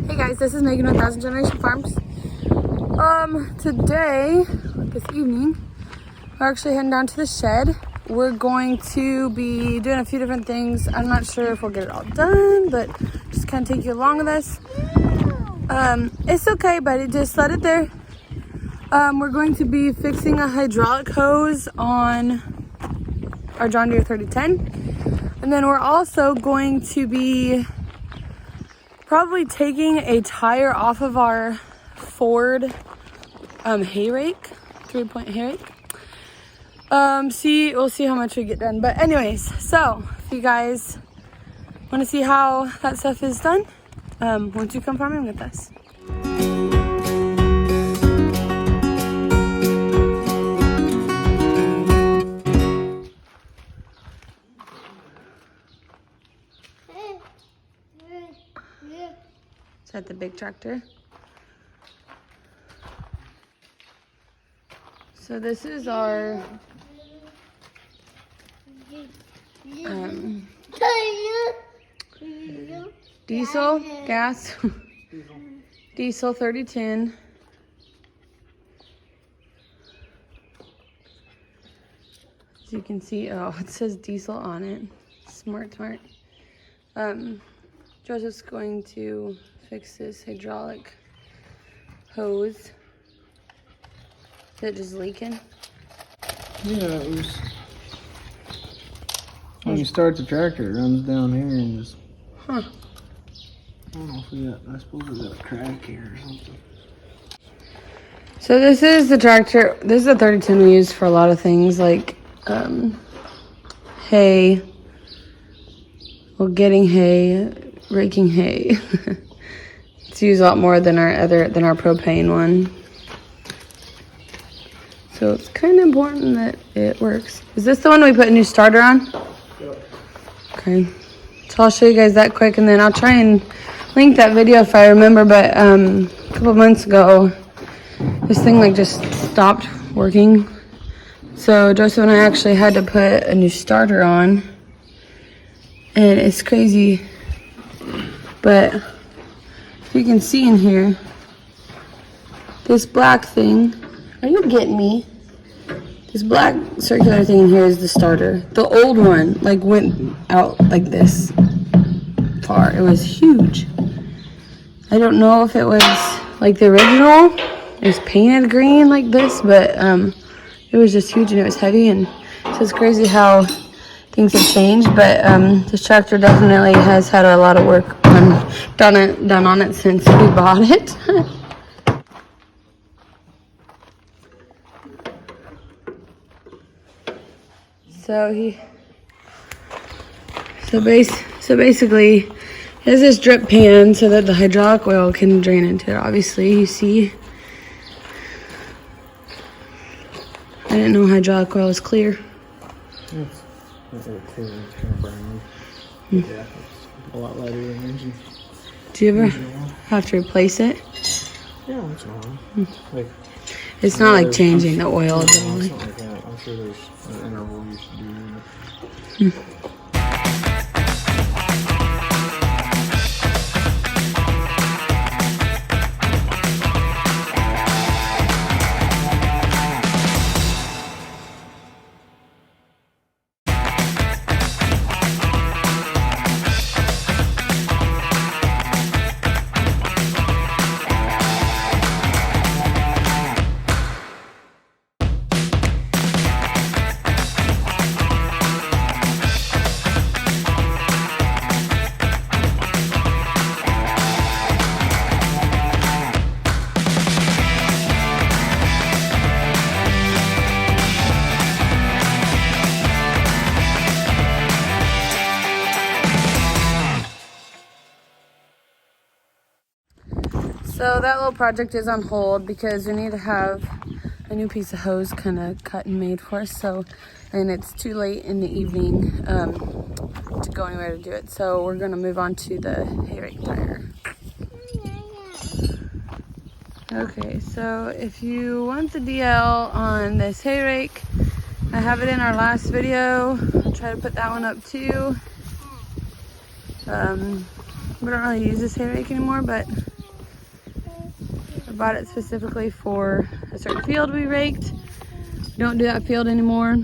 Hey guys, this is Megan with 1000 Generation Farms. Today, this evening, we're actually heading down to the shed. We're going to be doing a few different things. I'm not sure if we'll get it all done, but just kind of take you along with us. It's okay, buddy, just let it there. We're going to be fixing a hydraulic hose on our John Deere 3010. And then we're also going to be probably taking a tire off of our Ford Hay Rake, 3-point Hay Rake. We'll see how much we get done. But anyways, so if you guys want to see how that stuff is done, won't you come farming with us? Is that the big tractor? So this is our diesel, gas, diesel 3010. As you can see, oh, it says diesel on it. Smart. Joseph's going to fix this hydraulic hose. Is it just leaking? Yeah, it was. When you start the tractor, it runs down here and just. Huh. I don't know if we got. I suppose we got a crack here or something. So this is the tractor. This is the 3010 we use for a lot of things like hay. Well, getting hay, raking hay. It's used a lot more than our propane one. So it's kind of important that it works. Is this the one we put a new starter on? Yep. Okay. So I'll show you guys that quick, and then I'll try and link that video if I remember. But a couple of months ago, this thing just stopped working. So Joseph and I actually had to put a new starter on. And it's crazy, but if you can see in here, this black thing, are you getting me? This black circular thing in here is the starter. The old one, went out like this far. It was huge. I don't know if it was the original. It was painted green like this, but it was just huge and it was heavy. And so it's crazy how things have changed, but this tractor definitely has had a lot of work done on it since we bought it. So basically, he has this drip pan so that the hydraulic oil can drain into it. Obviously, you see. I didn't know hydraulic oil was clear. It's kind of brown. Yeah, it's a lot lighter than engine. Do you ever have to replace it? Yeah, once in a while. It's not like changing the oil. Something like that. I'm sure there's an interval you should do. So that little project is on hold because we need to have a new piece of hose kind of cut and made for us. And it's too late in the evening to go anywhere to do it. So we're gonna move on to the hay rake tire. Okay, so if you want the DL on this hay rake, I have it in our last video. I'll try to put that one up too. We don't really use this hay rake anymore, but We bought it specifically for a certain field we raked. We don't do that field anymore.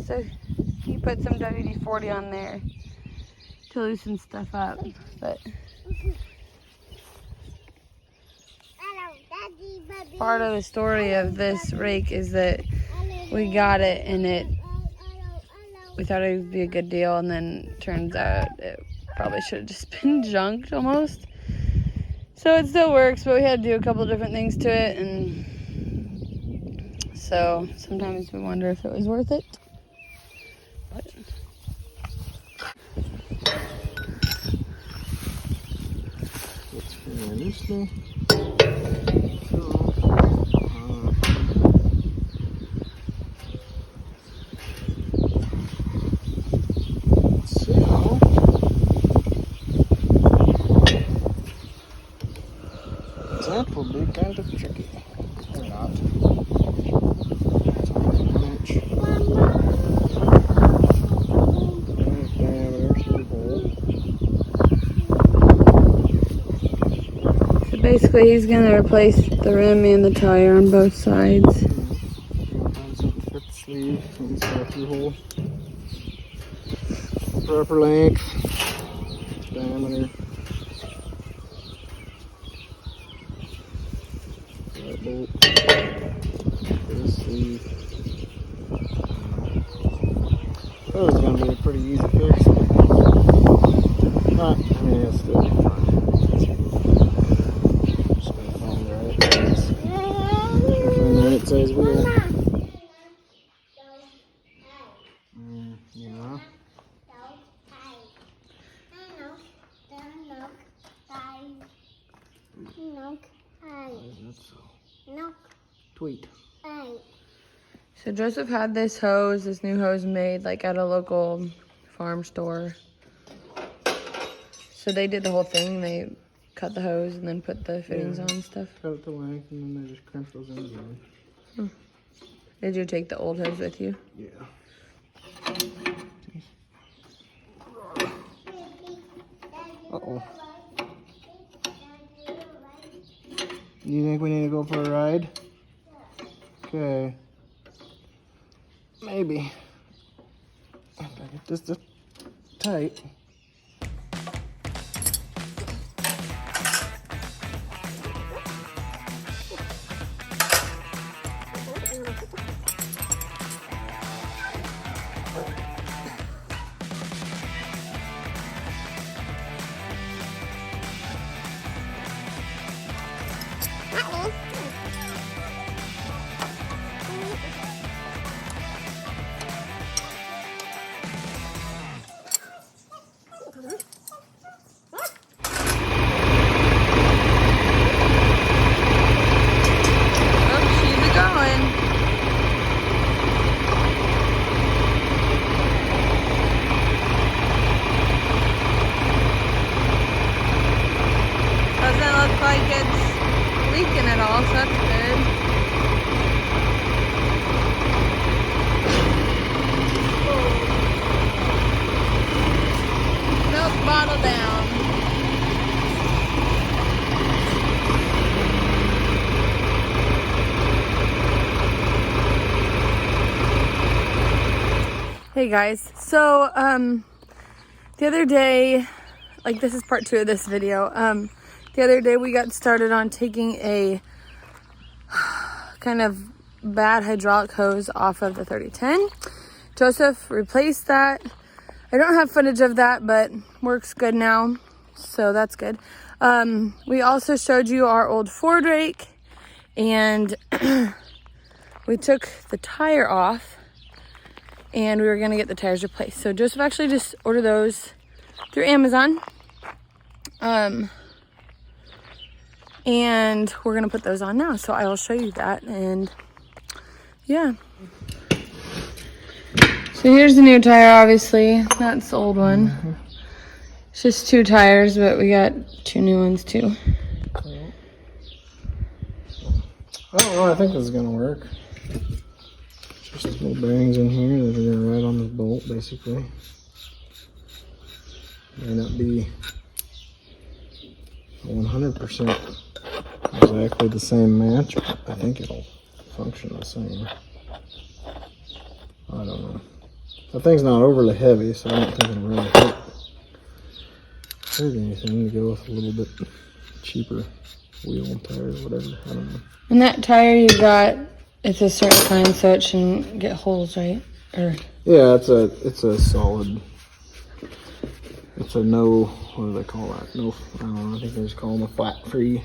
So he put some WD-40 on there to loosen stuff up, but part of the story of this rake is that we got it and we thought it would be a good deal, and then turns out it probably should have just been junked almost. So it still works, but we had to do a couple different things to it, and so sometimes we wonder if it was worth it. But that will be kind of tricky, or not. so basically he's going to replace the rim and the tire on both sides. Fit the sleeve, and start through hole. Proper length, diameter. That bolt. This sleeve. That was going to be a pretty easy fix. But, I mean, it's still fine. Just going to find the right size. Find the right size wheel. You know? Tweet. So Joseph had this new hose made like at a local farm store. So they did the whole thing. They cut the hose and then put the fittings on and stuff. Cut it to length and then they just crimp those ends in. Did you take the old hose with you? Yeah. Uh-oh. You think we need to go for a ride? Okay. Maybe. If I get this tight. Hey guys, so the other day, like this is part 2 of this video, the other day we got started on taking a kind of bad hydraulic hose off of the 3010. Joseph replaced that. I don't have footage of that, but works good now, so that's good. We also showed you our old Ford rake, and we took the tire off and we were gonna get the tires replaced. So Joseph actually just ordered those through Amazon. And we're gonna put those on now. So I will show you that, and yeah. So here's the new tire, obviously. That's the old one. It's just 2 tires, but we got 2 new ones too. I don't know, I think this is gonna work. Just little bearings in here that are gonna ride on this bolt, basically. May not be 100% exactly the same match, but I think it'll function the same. I don't know. The thing's not overly heavy, so I don't think it'll really hurt anything to go with a little bit cheaper wheel and tire or whatever. I don't know. And that tire you got, it's a certain kind, so it shouldn't get holes, right? Or yeah, it's a solid. It's a no. What do they call that? No, I don't know. I think they just call them a flat free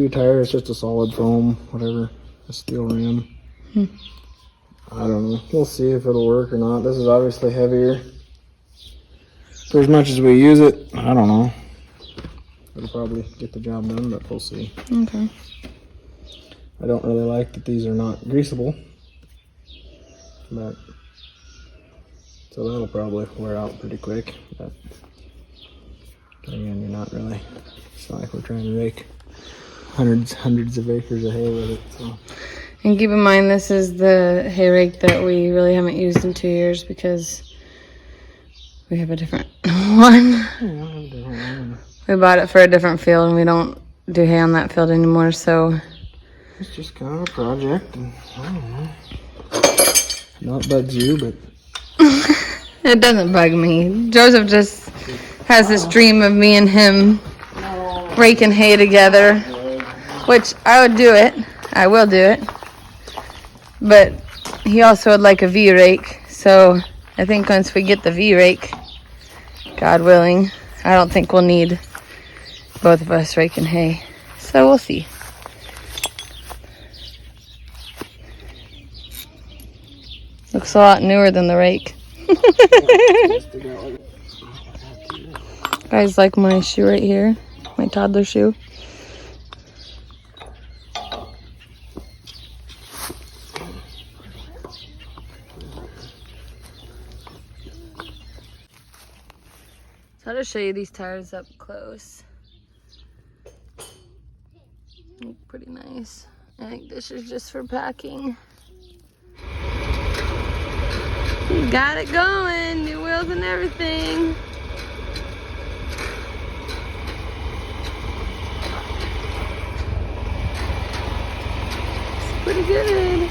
tire. It's just a solid foam, whatever, a steel rim. I don't know. We'll see if it'll work or not. This is obviously heavier. For as much as we use it, I don't know. It'll probably get the job done, but we'll see. okay. I don't really like that these are not greasable, but so that'll probably wear out pretty quick. But again, you're not really. It's not like we're trying to rake hundreds of acres of hay with it. So. And keep in mind, this is the hay rake that we really haven't used in 2 years because we have a different one. We bought it for a different field, and we don't do hay on that field anymore, so. It's just kind of a project, and I don't know. Not bugs you, but. It doesn't bug me. Joseph just has this dream of me and him raking hay together, which I would do it. I will do it. But he also would like a V-rake, so I think once we get the V-rake, God willing, I don't think we'll need both of us raking hay. So we'll see. Looks a lot newer than the rake. Guys, like my shoe right here, my toddler shoe. So I'll just show you these tires up close. Look pretty nice. I think this is just for packing. Got it going, new wheels and everything. It's pretty good.